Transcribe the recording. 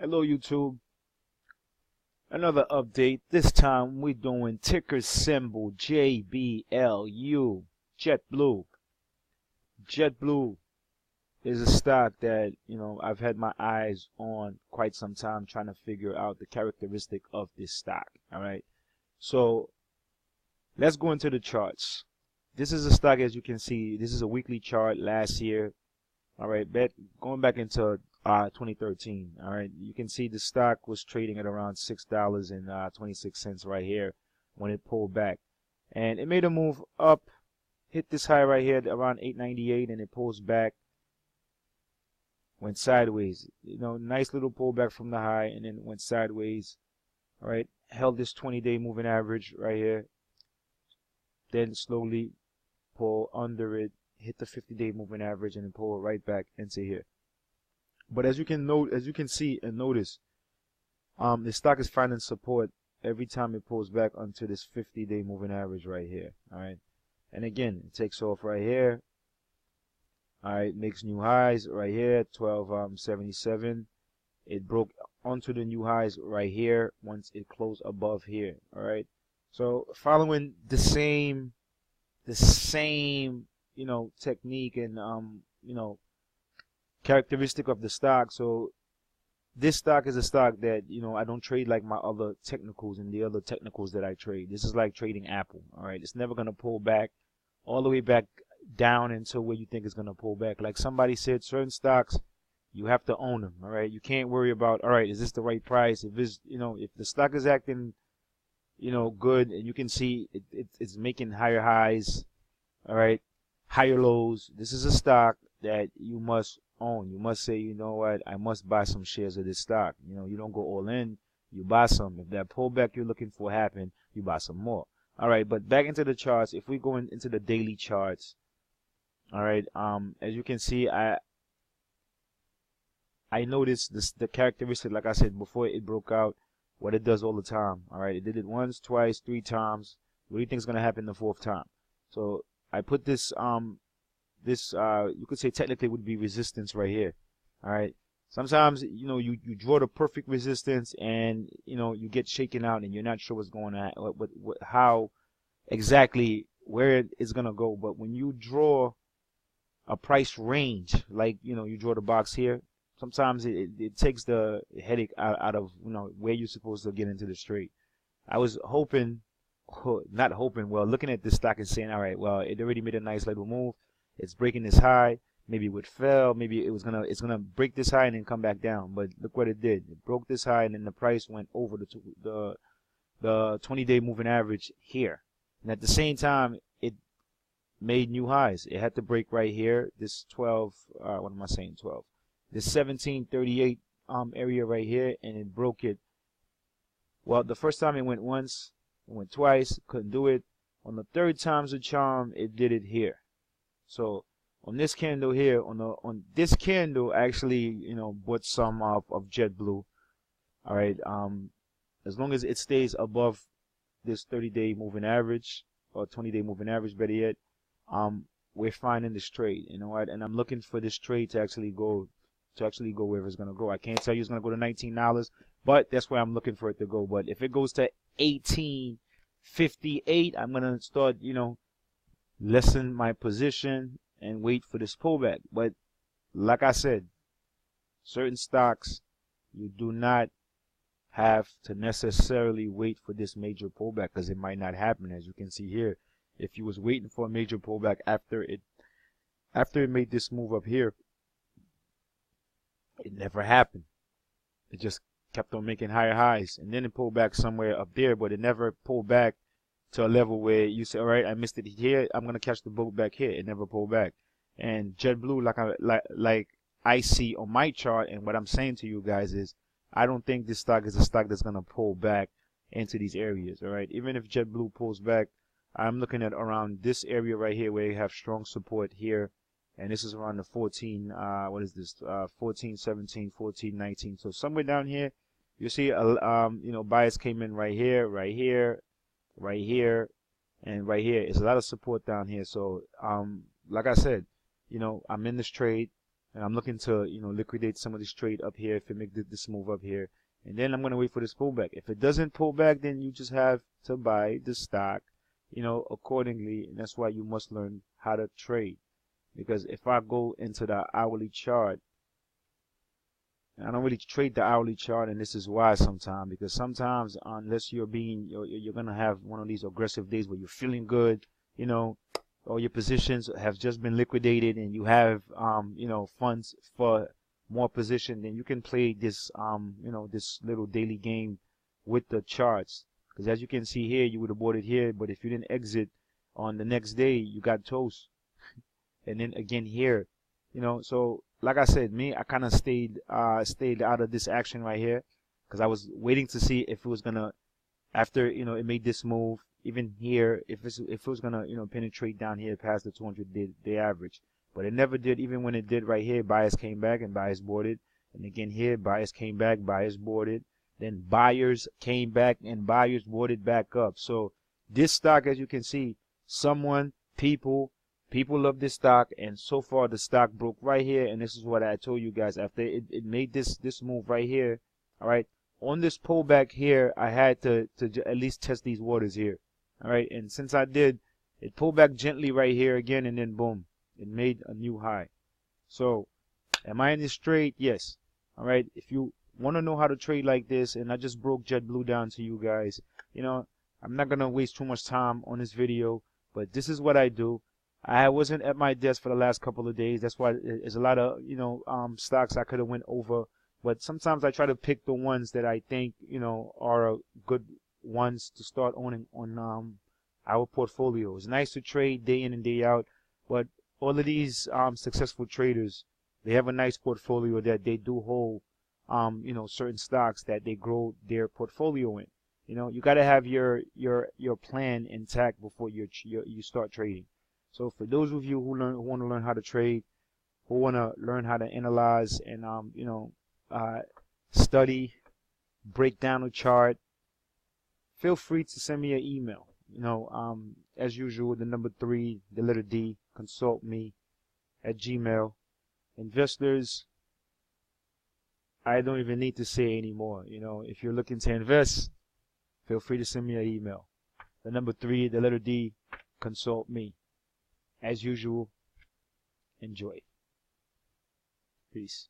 Hello YouTube, another update. This time we're doing ticker symbol JBLU, JetBlue. JetBlue is a stock that, I've had my eyes on quite some time trying to figure out the characteristic of this stock. All right. So let's go into the charts. This is a stock, as you can see, this is a weekly chart last year. All right, going back into 2013. All right, you can see the stock was trading at around $6.26 right here when it pulled back, and it made a move up, hit this high right here at around 8.98, and it pulls back, went sideways. Nice little pullback from the high, and then went sideways. All right, held this 20-day moving average right here, then slowly pull under it, hit the 50-day moving average, and then pull right back into here. But as you can see and notice, the stock is finding support every time it pulls back onto this 50-day moving average right here. All right, and again, it takes off right here. All right, makes new highs right here, 1277. It broke onto the new highs right here once it closed above here. All right, so following the same technique and characteristic of the stock. So this stock is a stock that I don't trade like my other technicals and the other technicals that I trade. This is like trading Apple. All right, it's never gonna pull back all the way back down until where you think it's gonna pull back. Like somebody said, certain stocks you have to own them. All right, you can't worry about, all right, is this the right price? If it's if the stock is acting good, and you can see it's making higher highs, all right, higher lows, this is a stock that you must own. You must say, you know what, I must buy some shares of this stock. You don't go all in, you buy some. If that pullback you're looking for happen, you buy some more. All right, but back into the charts. If we go into the daily charts, all right, as you can see, I noticed the characteristic, like I said before it broke out, what it does all the time. All right, it did it once, twice, three times. What do you think is going to happen the fourth time? So I put this you could say technically would be resistance right here. All right, sometimes you draw the perfect resistance, and you get shaken out and you're not sure what's going on, how exactly where it's going to go. But when you draw a price range, like you draw the box here, sometimes it takes the headache out of where you're supposed to get into the straight. I was hoping, not hoping, well, looking at this stock and saying, all right, well, it already made a nice little move. It's breaking this high. Maybe it would fail. Maybe it's gonna break this high and then come back down. But look what it did. It broke this high, and then the price went over the 20-day moving average here. And at the same time, it made new highs. It had to break right here. This 12. What am I saying? 12. This 1738 area right here, and it broke it. Well, the first time it went once, it went twice, couldn't do it. On the third time's a charm, it did it here. So on this candle here, on this candle, actually, bought some of JetBlue. All right. As long as it stays above this 30-day moving average or 20-day moving average, better yet, we're fine in this trade. You know what? And I'm looking for this trade to actually go wherever it's gonna go. I can't tell you it's gonna go to $19, but that's where I'm looking for it to go. But if it goes to 18.58, I'm gonna start, lessen my position and wait for this pullback. But like I said, certain stocks you do not have to necessarily wait for this major pullback, because it might not happen. As you can see here, if you was waiting for a major pullback after it made this move up here, it never happened. It just kept on making higher highs, and then it pulled back somewhere up there, but it never pulled back to a level where you say, all right, I missed it here, I'm gonna catch the boat back here. It never pulled back. And JetBlue, like I see on my chart, and what I'm saying to you guys is, I don't think this stock is a stock that's gonna pull back into these areas. All right, even if JetBlue pulls back, I'm looking at around this area right here where you have strong support here, and this is around the 14. What is this? 14, 17, 14, 19. So somewhere down here, you see, buyers came in right here, right here, right here, and right here. It's a lot of support down here. So like I said, I'm in this trade. and I'm looking to, liquidate some of this trade up here if it make this move up here. And then I'm going to wait for this pullback. If it doesn't pull back, then you just have to buy the stock, accordingly. And that's why you must learn how to trade. Because if I go into the hourly chart, I don't really trade the hourly chart, and this is why sometimes, because sometimes unless you're gonna have one of these aggressive days where you're feeling good, all your positions have just been liquidated and you have funds for more position, then you can play this this little daily game with the charts. Because as you can see here, you would have bought it here, but if you didn't exit on the next day, you got toast. And then again here, so like I said, I kind of stayed out of this action right here, because I was waiting to see if it was gonna, after it made this move, even here, if it was gonna penetrate down here past the 200-day average. But it never did. Even when it did right here, buyers came back and buyers boarded, and again here, buyers came back, buyers boarded, then buyers came back and buyers boarded back up. So this stock, as you can see, people love this stock, and so far the stock broke right here, and this is what I told you guys. After it made this move right here, all right, on this pullback here, I had to at least test these waters here, all right, and since I did, it pulled back gently right here again, and then boom, it made a new high. So am I in this trade? Yes. All right, if you want to know how to trade like this, and I just broke JetBlue down to you guys, I'm not gonna waste too much time on this video, but this is what I do. I wasn't at my desk for the last couple of days. That's why there's a lot of stocks I could have went over, but sometimes I try to pick the ones that I think are good ones to start owning on our portfolio. It's nice to trade day in and day out, but all of these successful traders, they have a nice portfolio that they do hold certain stocks that they grow their portfolio in. You got to have your plan intact before you start trading. So for those of you who want to learn how to trade, who want to learn how to analyze and study, break down a chart, feel free to send me an email. As usual, the number 3, the letter D, consult me at Gmail. Investors, I don't even need to say anymore. If you're looking to invest, feel free to send me an email. The number 3, the letter D, consult me. As usual, enjoy. Peace.